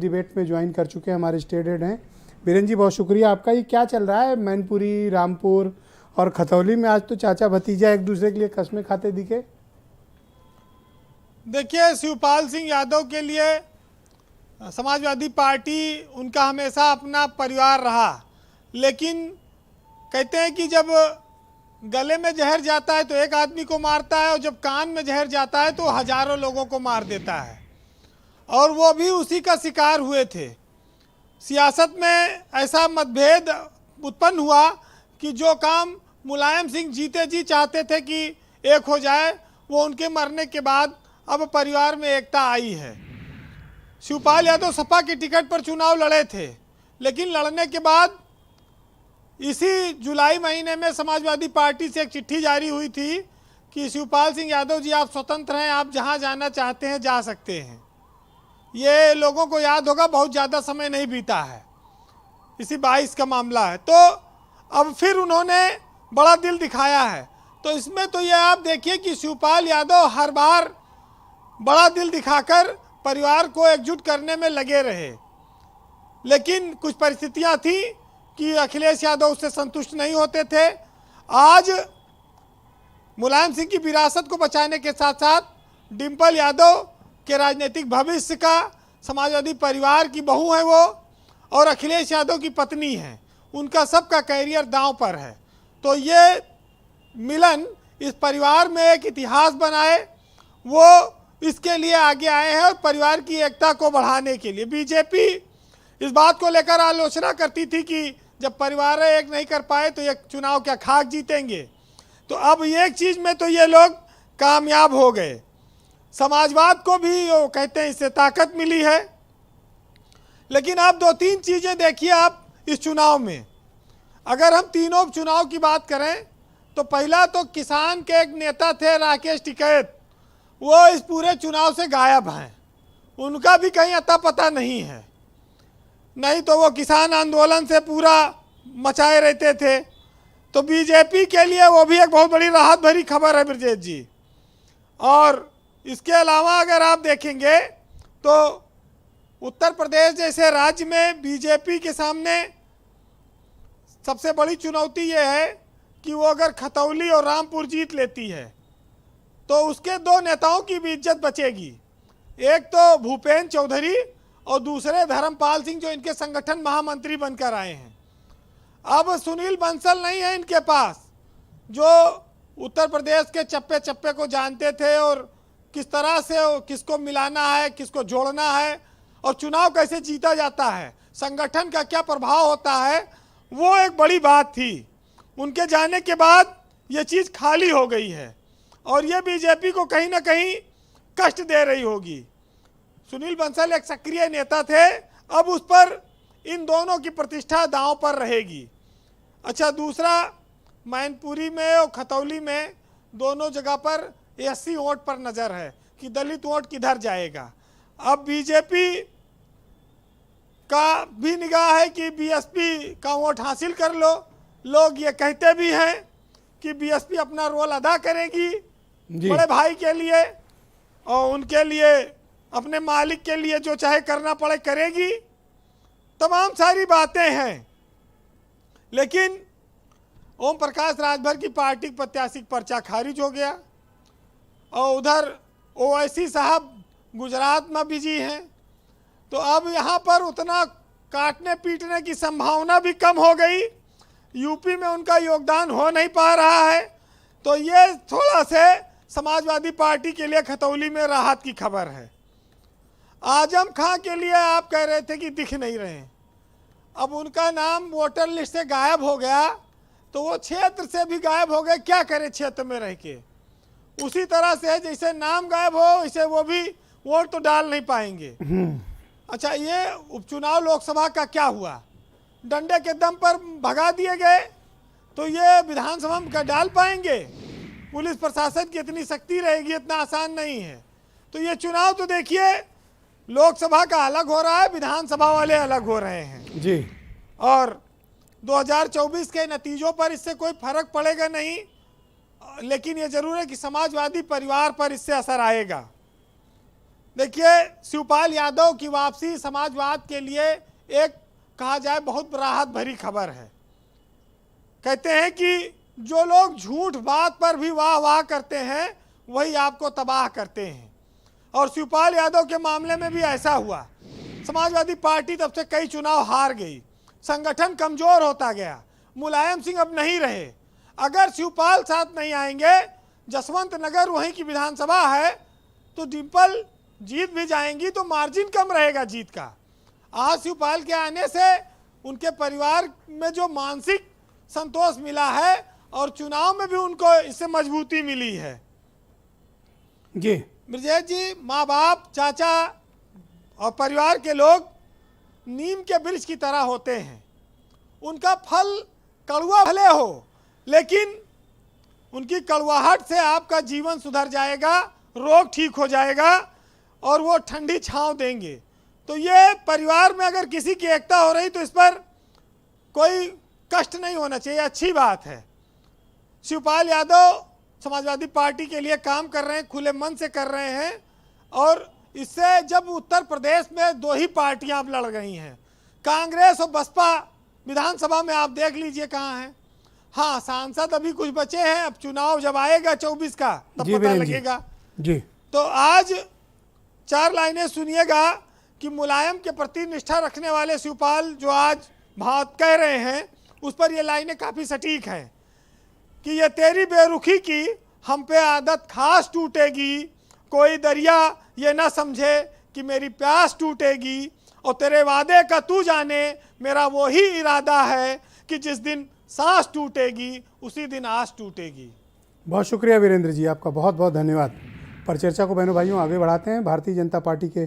Debate में join कर चुके हैं, हमारे स्टेट हेड हैं बीरेन जी, बहुत शुक्रिया आपका। ये क्या चल रहा है मैनपुरी, रामपुर और खतौली में? आज तो चाचा भतीजा एक दूसरे के लिए कस्में खाते दिखे। देखिए, शिवपाल सिंह यादव के लिए समाजवादी पार्टी उनका हमेशा अपना परिवार रहा, लेकिन कहते हैं कि जब गले में जहर जाता है तो एक आदमी को मारता है, और जब कान में जहर जाता है तो हजारों लोगों को मार देता है, और वो भी उसी का शिकार हुए थे। सियासत में ऐसा मतभेद उत्पन्न हुआ कि जो काम मुलायम सिंह जीते जी चाहते थे कि एक हो जाए, वो उनके मरने के बाद अब परिवार में एकता आई है। शिवपाल यादव सपा के टिकट पर चुनाव लड़े थे, लेकिन लड़ने के बाद इसी जुलाई महीने में समाजवादी पार्टी से एक चिट्ठी जारी हुई थी कि शिवपाल सिंह यादव जी, आप स्वतंत्र हैं, आप जहां जाना चाहते हैं जा सकते हैं। ये लोगों को याद होगा, बहुत ज़्यादा समय नहीं बीता है, इसी 22 का मामला है। तो अब फिर उन्होंने बड़ा दिल दिखाया है। तो इसमें तो ये आप देखिए कि शिवपाल यादव हर बार बड़ा दिल दिखाकर परिवार को एकजुट करने में लगे रहे, लेकिन कुछ परिस्थितियां थी कि अखिलेश यादव उससे संतुष्ट नहीं होते थे। आज मुलायम सिंह की विरासत को बचाने के साथ साथ डिम्पल यादव के राजनीतिक भविष्य का, समाजवादी परिवार की बहू है वो, और अखिलेश यादव की पत्नी है, उनका सबका कैरियर दांव पर है। तो ये मिलन इस परिवार में एक इतिहास बनाए, वो इसके लिए आगे आए हैं, और परिवार की एकता को बढ़ाने के लिए। बीजेपी इस बात को लेकर आलोचना करती थी कि जब परिवार एक नहीं कर पाए तो ये चुनाव क्या खाक जीतेंगे। तो अब एक चीज़ में तो ये लोग कामयाब हो गए, समाजवाद को भी वो कहते हैं इससे ताकत मिली है। लेकिन आप 2-3 चीज़ें देखिए आप इस चुनाव में। अगर हम तीनों चुनाव की बात करें तो पहला तो किसान के एक नेता थे राकेश टिकैत, वो इस पूरे चुनाव से गायब हैं, उनका भी कहीं अता पता नहीं है। नहीं तो वो किसान आंदोलन से पूरा मचाए रहते थे। तो बीजेपी के लिए वो भी एक बहुत बड़ी राहत भरी खबर है ब्रजेश जी। और इसके अलावा अगर आप देखेंगे तो उत्तर प्रदेश जैसे राज्य में बीजेपी के सामने सबसे बड़ी चुनौती ये है कि वो अगर खतौली और रामपुर जीत लेती है तो उसके 2 नेताओं की भी इज्जत बचेगी, एक तो भूपेंद्र चौधरी और दूसरे धर्मपाल सिंह, जो इनके संगठन महामंत्री बनकर आए हैं। अब सुनील बंसल नहीं है इनके पास, जो उत्तर प्रदेश के चप्पे चप्पे को जानते थे और किस तरह से किसको मिलाना है, किसको जोड़ना है, और चुनाव कैसे जीता जाता है, संगठन का क्या प्रभाव होता है, वो एक बड़ी बात थी। उनके जाने के बाद ये चीज़ खाली हो गई है, और ये बीजेपी को कहीं ना कहीं कष्ट दे रही होगी। सुनील बंसल एक सक्रिय नेता थे, अब उस पर इन दोनों की प्रतिष्ठा दांव पर रहेगी। अच्छा, दूसरा मैनपुरी में और खतौली में दोनों जगह पर एससी वोट पर नज़र है कि दलित वोट किधर जाएगा। अब बीजेपी का भी निगाह है कि बीएसपी का वोट हासिल कर लो। लोग ये कहते भी हैं कि बीएसपी अपना रोल अदा करेगी बड़े भाई के लिए, और उनके लिए, अपने मालिक के लिए जो चाहे करना पड़े करेगी। तमाम सारी बातें हैं, लेकिन ओम प्रकाश राजभर की पार्टी प्रत्याशी पर्चा खारिज हो गया, और उधर ओवैसी साहब गुजरात में बिजी हैं। तो अब यहाँ पर उतना काटने पीटने की संभावना भी कम हो गई, यूपी में उनका योगदान हो नहीं पा रहा है। तो ये थोड़ा से समाजवादी पार्टी के लिए खतौली में राहत की खबर है। आजम खां के लिए आप कह रहे थे कि दिख नहीं रहे, अब उनका नाम वोटर लिस्ट से गायब हो गया, तो वो क्षेत्र से भी गायब हो गए। क्या करें क्षेत्र में रह के, उसी तरह से जैसे नाम गायब हो वैसे वो भी वोट तो डाल नहीं पाएंगे। अच्छा, ये उपचुनाव लोकसभा का क्या हुआ, डंडे के दम पर भगा दिए गए, तो ये विधानसभा में डाल पाएंगे? पुलिस प्रशासन की इतनी शक्ति रहेगी, इतना आसान नहीं है। तो ये चुनाव तो देखिए, लोकसभा का अलग हो रहा है, विधानसभा वाले अलग हो रहे हैं जी। और 2024 के नतीजों पर इससे कोई फर्क पड़ेगा नहीं, लेकिन ये जरूर है कि समाजवादी परिवार पर इससे असर आएगा। देखिए, शिवपाल यादव की वापसी समाजवाद के लिए एक कहा जाए बहुत राहत भरी खबर है। कहते हैं कि जो लोग झूठ बात पर भी वाह वाह करते हैं वही आपको तबाह करते हैं, और शिवपाल यादव के मामले में भी ऐसा हुआ। समाजवादी पार्टी तब से कई चुनाव हार गई, संगठन कमजोर होता गया, मुलायम सिंह अब नहीं रहे। अगर शिवपाल साथ नहीं आएंगे, जसवंत नगर वहीं की विधानसभा है, तो डिम्पल जीत भी जाएंगी तो मार्जिन कम रहेगा जीत का। आज शिवपाल के आने से उनके परिवार में जो मानसिक संतोष मिला है और चुनाव में भी उनको इससे मजबूती मिली है। जी ब्रजेश जी, माँ बाप, चाचा और परिवार के लोग नीम के वृक्ष की तरह होते हैं। उनका फल कड़वा भले हो, लेकिन उनकी कड़वाहट से आपका जीवन सुधर जाएगा, रोग ठीक हो जाएगा और वो ठंडी छांव देंगे। तो ये परिवार में अगर किसी की एकता हो रही तो इस पर कोई कष्ट नहीं होना चाहिए, अच्छी बात है। शिवपाल यादव समाजवादी पार्टी के लिए काम कर रहे हैं, खुले मन से कर रहे हैं, और इससे जब उत्तर प्रदेश में दो ही पार्टियां अब लड़ गई हैं, कांग्रेस और बसपा, विधानसभा में आप देख लीजिए कहाँ हैं। हाँ, सांसद अभी कुछ बचे हैं, अब चुनाव जब आएगा 24 का तब पता लगेगा जी। तो आज 4 लाइनें सुनिएगा कि मुलायम के प्रति निष्ठा रखने वाले शिवपाल जो आज बात कह रहे हैं, उस पर ये लाइनें काफ़ी सटीक हैं कि ये तेरी बेरुखी की हम पे आदत खास टूटेगी, कोई दरिया ये ना समझे कि मेरी प्यास टूटेगी, और तेरे वादे का तू जाने मेरा वो ही इरादा है कि जिस दिन सांस टूटेगी उसी दिन आस टूटेगी। बहुत शुक्रिया वीरेंद्र जी, आपका बहुत बहुत धन्यवाद। पर चर्चा को बहनों भाइयों आगे बढ़ाते हैं। भारतीय जनता पार्टी के